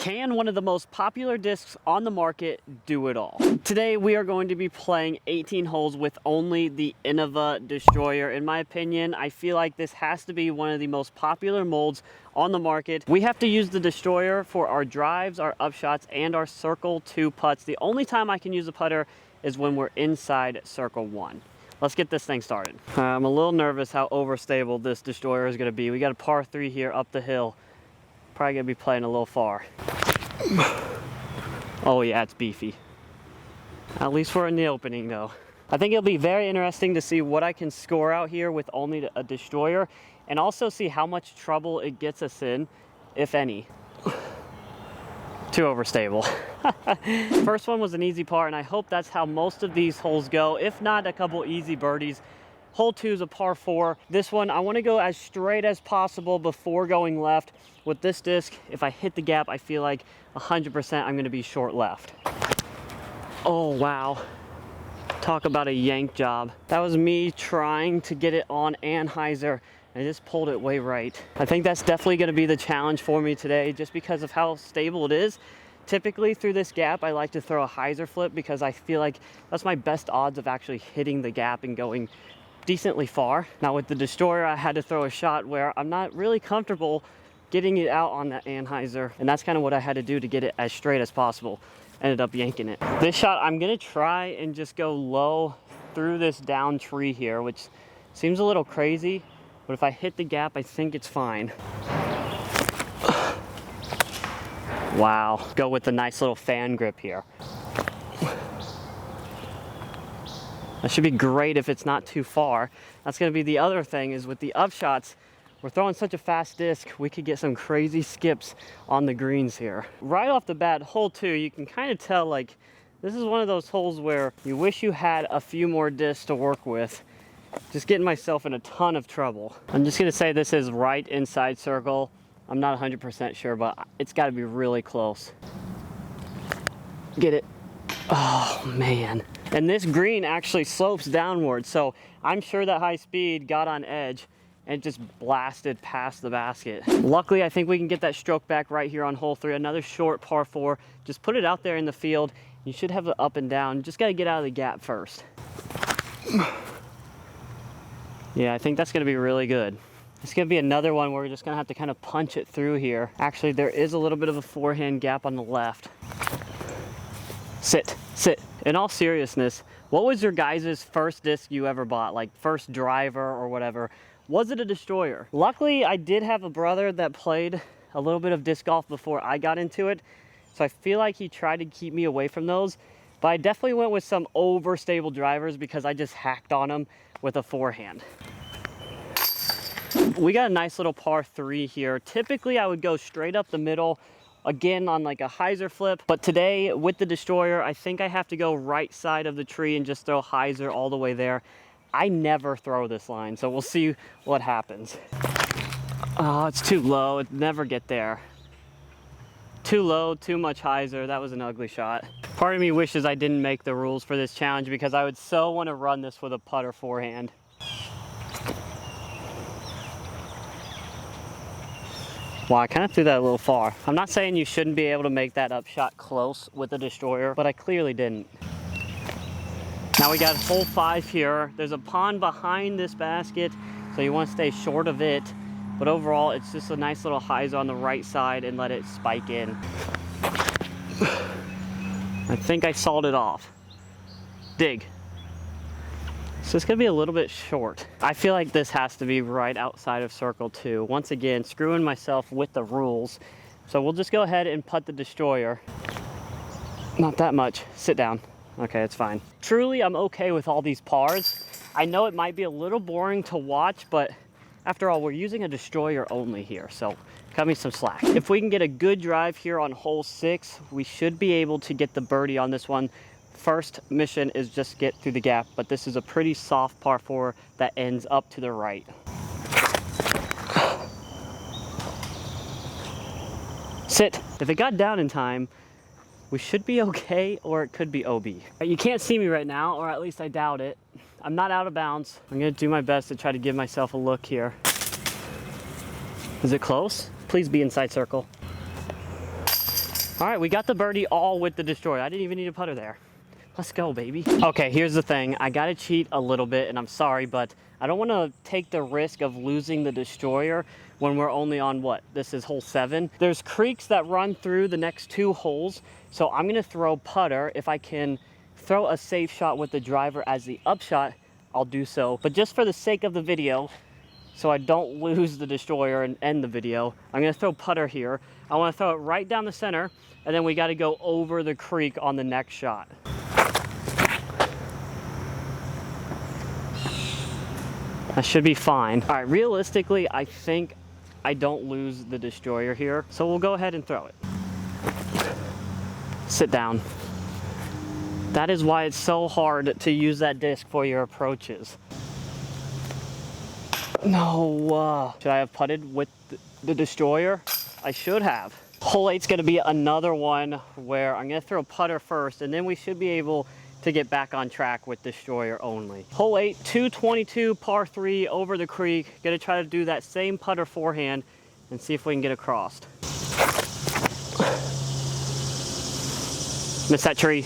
Can one of the most popular discs on the market do it all? Today we are going to be playing 18 holes with only the Innova Destroyer. In my opinion, I feel like this has to be one of the most popular molds on the market. We have to use the Destroyer for our drives, our upshots, and our Circle 2 putts. The only time I can use a putter is when we're inside Circle 1. Let's get this thing started. I'm a little nervous how overstable this Destroyer is gonna be. We got a par 3 here up the hill. Probably gonna be playing a little far. Oh yeah, it's beefy. At least we're in the opening though. I think it'll be very interesting to see what I can score out here with only a Destroyer, and also see how much trouble it gets us in, if any. Too overstable. First one was an easy par, and I hope that's how most of these holes go. If not, a couple easy birdies. Hole 2 is a par 4. This one, I want to go as straight as possible before going left. With this disc, if I hit the gap, I feel like 100% I'm going to be short left. Oh, wow. Talk about a yank job. That was me trying to get it on Anheuser. I just pulled it way right. I think that's definitely going to be the challenge for me today, just because of how stable it is. Typically through this gap, I like to throw a hyzer flip because I feel like that's my best odds of actually hitting the gap and going decently far. Now with the Destroyer, I had to throw a shot where I'm not really comfortable getting it out on that Anheuser, and that's kind of what I had to do to get it as straight as possible. Ended up yanking it. This shot, I'm gonna try and just go low through this down tree here, which seems a little crazy, but if I hit the gap, I think it's fine. Wow, go with the nice little fan grip here. That should be great if it's not too far. That's gonna be the other thing, is with the upshots, we're throwing such a fast disc, we could get some crazy skips on the greens here. Right off the bat, hole 2, you can kind of tell, like, this is one of those holes where you wish you had a few more discs to work with. Just getting myself in a ton of trouble. I'm just gonna say this is right inside circle. I'm not 100% sure, but it's gotta be really close. Get it. Oh man. And this green actually slopes downward, so I'm sure that high speed got on edge and just blasted past the basket. Luckily, I think we can get that stroke back right here on hole 3. Another short par 4. Just put it out there in the field. You should have it up and down. Just gotta get out of the gap first. Yeah, I think that's gonna be really good. It's gonna be another one where we're just gonna have to kind of punch it through here. Actually, there is a little bit of a forehand gap on the left. Sit, sit. In all seriousness, what was your guys' first disc you ever bought? Like first driver or whatever? Was it a Destroyer? Luckily, I did have a brother that played a little bit of disc golf before I got into it, so I feel like he tried to keep me away from those, but I definitely went with some overstable drivers because I just hacked on them with a forehand. We got a nice little par 3 here. Typically, I would go straight up the middle, again on like a hyzer flip, but today with the Destroyer, I think I have to go right side of the tree and just throw hyzer all the way there. I never throw this line, so we'll see what happens. Oh, it's too low. It'd never get there. Too low, too much hyzer. That was an ugly shot. Part of me wishes I didn't make the rules for this challenge because I would so want to run this with a putter forehand. Wow, I kind of threw that a little far. I'm not saying you shouldn't be able to make that up shot close with a Destroyer, but I clearly didn't. Now we got hole 5 here. There's a pond behind this basket, so you want to stay short of it. But overall, it's just a nice little hyzer on the right side and let it spike in. I think I sawed it off. Dig. So it's gonna be a little bit short. I feel like this has to be right outside of circle 2. Once again, screwing myself with the rules. So we'll just go ahead and putt the Destroyer. Not that much. Sit down. Okay, it's fine. Truly, I'm okay with all these pars. I know it might be a little boring to watch, but after all, we're using a Destroyer only here, so cut me some slack. If we can get a good drive here on hole 6, we should be able to get the birdie on this one. First mission is just get through the gap, but this is a pretty soft par 4 that ends up to the right. Sit. If it got down in time, we should be okay, or it could be OB. You can't see me right now, or at least I doubt it. I'm not out of bounds. I'm gonna do my best to try to give myself a look here. Is it close? Please be inside circle. All right, we got the birdie all with the destroyer. I didn't even need a putter there. Let's go, baby. Okay, here's the thing. I gotta cheat a little bit, and I'm sorry, but I don't wanna take the risk of losing the destroyer when we're only on what? This is hole 7. There's creeks that run through the next 2 holes, so I'm gonna throw putter. If I can throw a safe shot with the driver as the upshot, I'll do so. But just for the sake of the video, so I don't lose the destroyer and end the video, I'm gonna throw putter here. I wanna throw it right down the center, and then we gotta go over the creek on the next shot. That should be fine. All right, realistically, I think I don't lose the destroyer here, so we'll go ahead and throw it. Sit down. That is why it's so hard to use that disc for your approaches. No, should I have putted with the destroyer? I should have. Hole 8's gonna be another one where I'm gonna throw putter first, and then we should be able to get back on track with destroyer only. Hole 8, 222 par 3 over the creek. Gonna try to do that same putter forehand and see if we can get across. Missed that tree.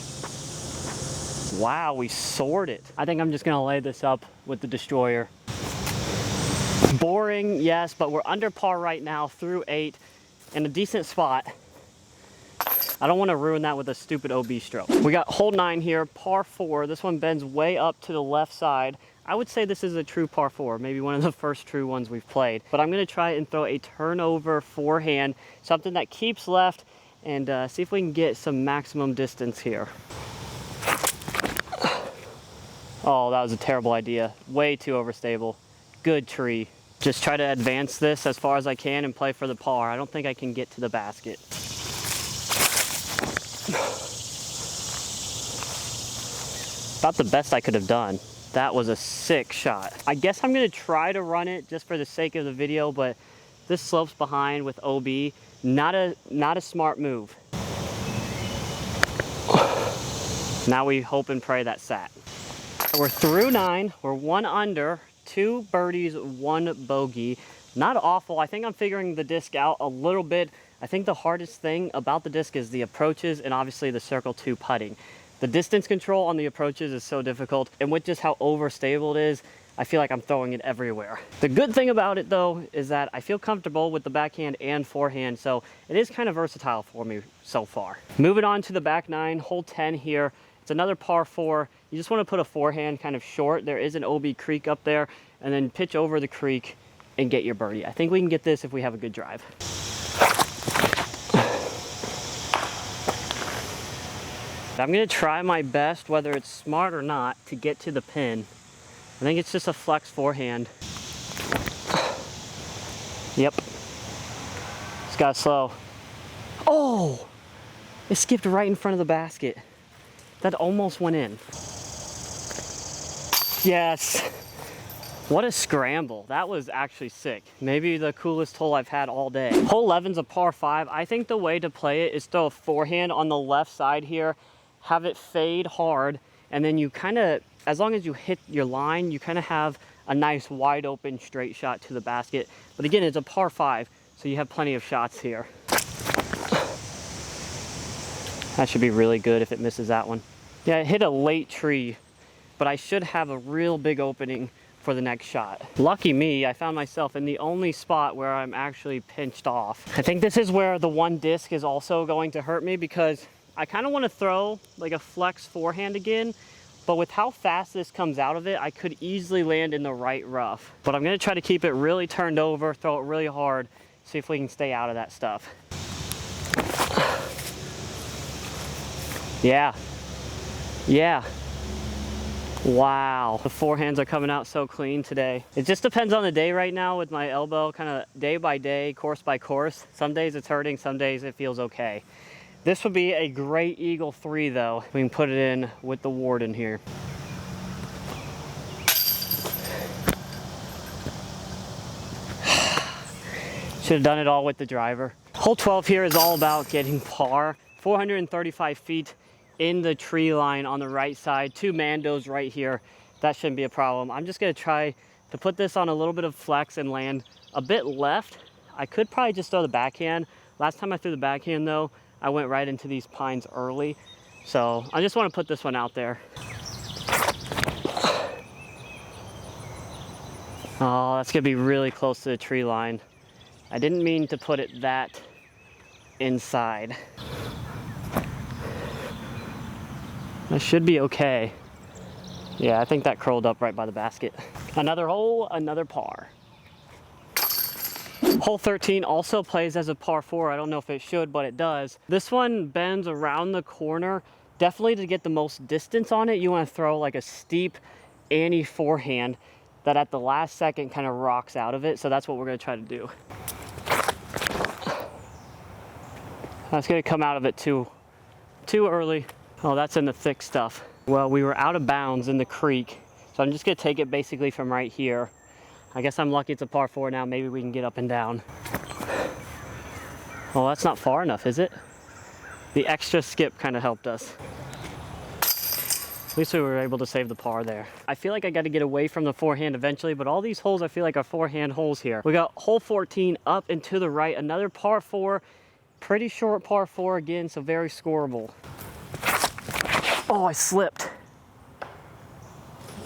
Wow, we soared it. I think I'm just gonna lay this up with the destroyer. Boring, yes, but we're under par right now through 8 in a decent spot. I don't want to ruin that with a stupid OB stroke. We got hole 9 here, par 4. This one bends way up to the left side. I would say this is a true par 4, maybe one of the first true ones we've played. But I'm going to try and throw a turnover forehand, something that keeps left, and see if we can get some maximum distance here. Oh, that was a terrible idea. Way too overstable. Good tree. Just try to advance this as far as I can and play for the par. I don't think I can get to the basket. About the best I could have done. That was a sick shot. I guess I'm gonna try to run it just for the sake of the video, but this slopes behind with OB. Not a smart move. Now we hope and pray that sat. We're through 9, we're 1 under, 2 birdies, 1 bogey. Not awful. I think I'm figuring the disc out a little bit. I think the hardest thing about the disc is the approaches and obviously the circle 2 putting. The distance control on the approaches is so difficult, and with just how overstable it is, I feel like I'm throwing it everywhere. The good thing about it though is that I feel comfortable with the backhand and forehand, so it is kind of versatile for me so far. Moving on to the back 9, hole 10 here. It's another par 4. You just want to put a forehand kind of short. There is an OB creek up there, and then pitch over the creek and get your birdie. I think we can get this if we have a good drive. I'm gonna try my best, whether it's smart or not, to get to the pin. I think it's just a flex forehand. Yep. Just got slow. Oh! It skipped right in front of the basket. That almost went in. Yes. What a scramble. That was actually sick. Maybe the coolest hole I've had all day. Hole 11's a par 5. I think the way to play it is throw a forehand on the left side here, have it fade hard, and then you kind of, as long as you hit your line, you kind of have a nice wide open straight shot to the basket. But again, it's a par 5, so you have plenty of shots here. That should be really good if it misses that one. Yeah, it hit a late tree, but I should have a real big opening for the next shot. Lucky me, I found myself in the only spot where I'm actually pinched off. I think this is where the one disc is also going to hurt me, because I kind of want to throw like a flex forehand again, but with how fast this comes out of it, I could easily land in the right rough. But I'm going to try to keep it really turned over, throw it really hard, see if we can stay out of that stuff. Yeah. Yeah. Wow. The forehands are coming out so clean today. It just depends on the day right now with my elbow, kind of day by day, course by course. Some days it's hurting, some days it feels okay. This would be a great Eagle 3 though. We can put it in with the Warden here. Should have done it all with the driver. Hole 12 here is all about getting par. 435 feet in the tree line on the right side, 2 Mandos right here. That shouldn't be a problem. I'm just gonna try to put this on a little bit of flex and land a bit left. I could probably just throw the backhand. Last time I threw the backhand though, I went right into these pines early. So I just want to put this one out there. Oh, that's gonna be really close to the tree line. I didn't mean to put it that inside. That should be okay. Yeah, I think that curled up right by the basket. Another hole, another par. Hole 13 also plays as a par 4. I don't know if it should, but it does. This one bends around the corner. Definitely to get the most distance on it, you want to throw like a steep Annie forehand that at the last second kind of rocks out of it. So that's what we're going to try to do. That's going to come out of it too early. Oh, that's in the thick stuff. Well, we were out of bounds in the creek, so I'm just going to take it basically from right here. I guess I'm lucky it's a par 4 now. Maybe we can get up and down. Well, that's not far enough, is it? The extra skip kind of helped us. At least we were able to save the par there. I feel like I got to get away from the forehand eventually, but all these holes I feel like are forehand holes here. We got hole 14 up and to the right, another par 4, pretty short par 4 again, so very scoreable. Oh, I slipped.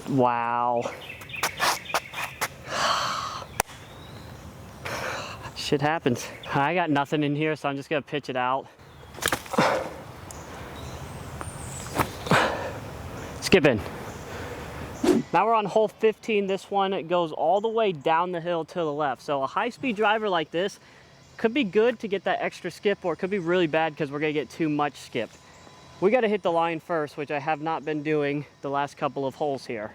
Wow. Shit happens. I got nothing in here, so I'm just gonna pitch it out. Skipping. Now we're on hole 15. This one goes all the way down the hill to the left. So a high-speed driver like this could be good to get that extra skip, or it could be really bad because we're gonna get too much skip. We gotta hit the line first, which I have not been doing the last couple of holes here.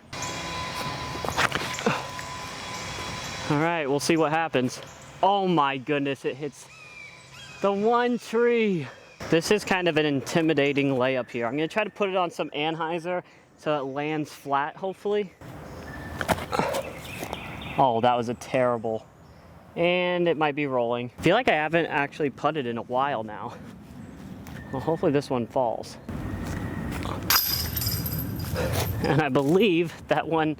All right, we'll see what happens. Oh my goodness, it hits the one tree. This is kind of an intimidating layup here. I'm gonna try to put it on some anhyzer so it lands flat, hopefully. Oh, that was a terrible. And it might be rolling. I feel like I haven't actually putted in a while now. Well, hopefully this one falls. And I believe that one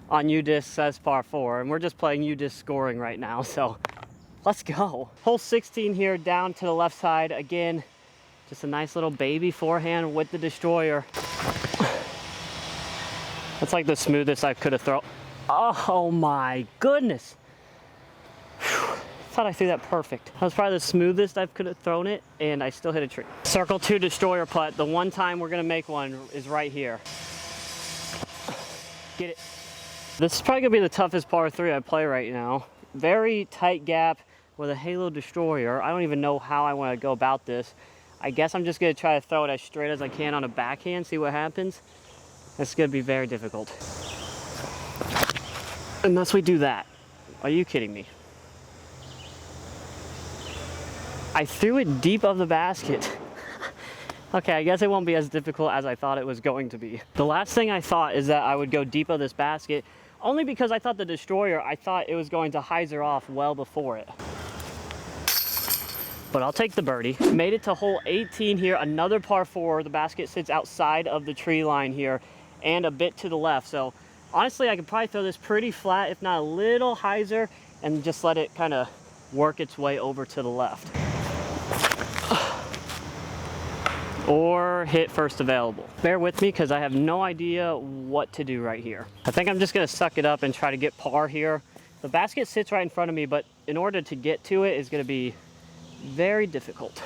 on UDisc says par 4, and we're just playing UDisc scoring right now, so let's go. Hole 16 here, down to the left side. Again, just a nice little baby forehand with the destroyer. That's like the smoothest I could have thrown. Oh my goodness. Whew. Thought I threw that perfect. That was probably the smoothest I could have thrown it, and I still hit a tree. Circle 2 destroyer putt. The one time we're gonna make one is right here. Get it. This is probably gonna be the toughest par 3 I play right now. Very tight gap with a halo destroyer. I don't even know how I want to go about this. I guess I'm just gonna try to throw it as straight as I can on a backhand, see what happens. It's gonna be very difficult. Unless we do that. Are you kidding me? I threw it deep of the basket. Okay, I guess it won't be as difficult as I thought it was going to be. The last thing I thought is that I would go deep of this basket, only because I thought the destroyer, I thought it was going to hyzer off well before it. But I'll take the birdie. Made it to hole 18 here, another par 4. The basket sits outside of the tree line here and a bit to the left. So honestly, I could probably throw this pretty flat, if not a little hyzer, and just let it kind of work its way over to the left. Or hit first available. Bear with me because I have no idea what to do right here. I think I'm just gonna suck it up and try to get par here. The basket sits right in front of me, but in order to get to it is gonna be very difficult.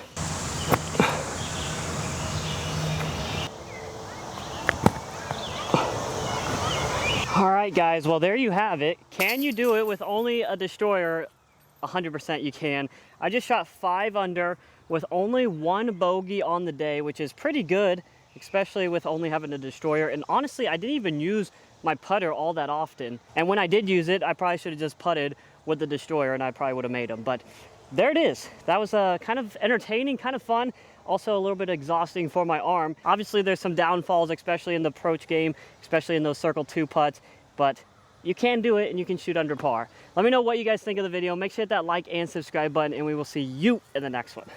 All right, guys, well, there you have it. Can you do it with only a destroyer? 100% you can. I just shot 5 under with only 1 bogey on the day, which is pretty good, especially with only having a destroyer. And honestly, I didn't even use my putter all that often. And when I did use it, I probably should have just putted with the destroyer and I probably would have made them. But there it is. That was kind of entertaining, kind of fun. Also a little bit exhausting for my arm. Obviously there's some downfalls, especially in the approach game, especially in those circle 2 putts, but you can do it and you can shoot under par. Let me know what you guys think of the video. Make sure to hit that like and subscribe button, and we will see you in the next one.